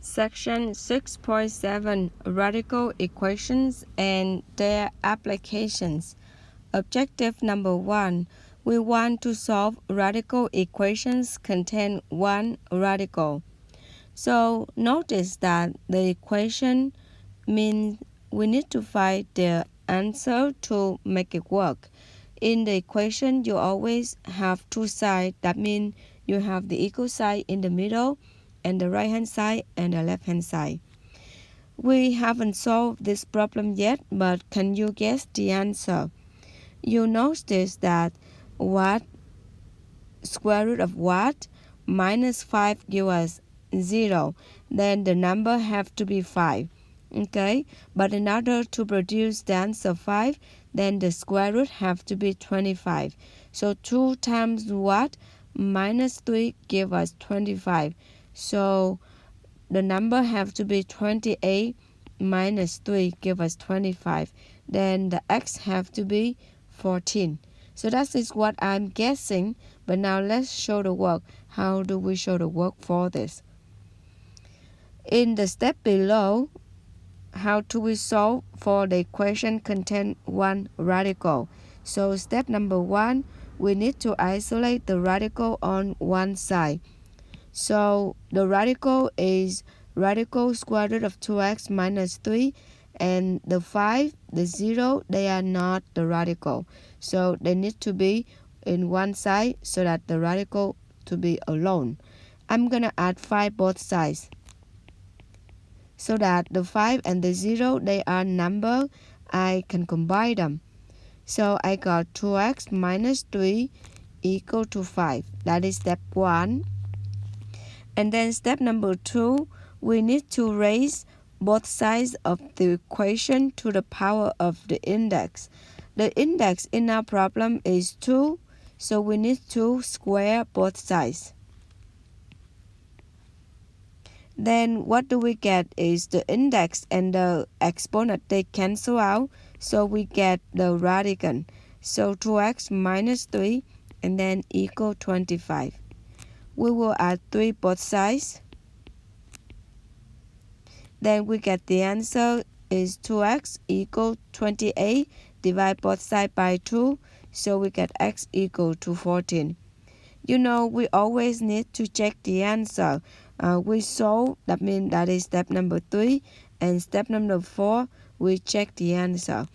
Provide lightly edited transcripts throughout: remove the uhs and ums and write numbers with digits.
Section 6.7 Radical Equations and their Applications. Objective number 1. We want to solve radical equations contain one radical. So notice that the equation means we need to find the answer to make it work. In the equation, you always have two sides. That means you have the equal sign in the middle and the right-hand side and the left-hand side. We haven't solved this problem yet, but can you guess the answer? You notice that what square root of what minus 5 gives us 0. Then the number have to be 5. Okay, but in order to produce the answer 5, then the square root have to be 25. So 2 times what? Minus 3 give us 25. So the number have to be 28 minus 3 give us 25. Then the x have to be 14. So that is what I'm guessing. But now let's show the work. How do we show the work for this? In the step below, how do we solve for the equation contain one radical? So step number 1, we need to isolate the radical on one side. So the radical is radical square root of 2x minus 3, and the 5, the 0, they are not the radical. So they need to be in one side so that the radical to be alone. I'm going to add 5 both sides, so that the 5 and the 0, they are number. I can combine them. So I got 2x minus 3 equal to 5. That is step 1. And then step number 2, we need to raise both sides of the equation to the power of the index. The index in our problem is 2, so we need to square both sides. Then what do we get is the index and the exponent, they cancel out, so we get the radical. So 2x minus 3 and then equal 25. We will add 3 both sides. Then we get the answer is 2x equal 28. Divide both sides by 2, so we get x equal to 14. You know, we always need to check the answer. We solve, that means that is step number 3. And step number 4, we check the answer.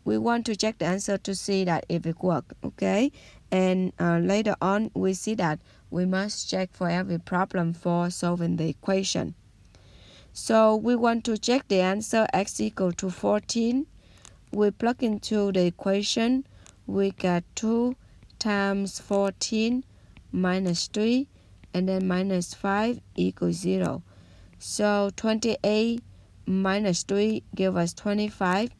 We want to check the answer to see that if it works, okay? And later on, we see that we must check for every problem for solving the equation. So we want to check the answer x equal to 14. We plug into the equation. We get 2 times 14 minus 3 and then minus 5 equals 0. So 28 minus 3 give us 25.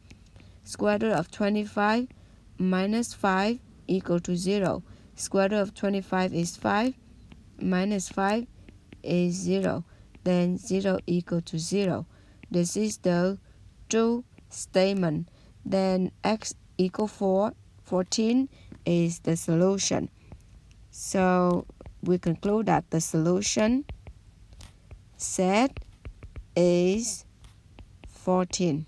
Square root of 25 minus 5 equal to 0. Square root of 25 is 5. Minus 5 is 0. Then 0 equal to 0. This is the true statement. Then x equal 14 is the solution. So we conclude that the solution set is 14.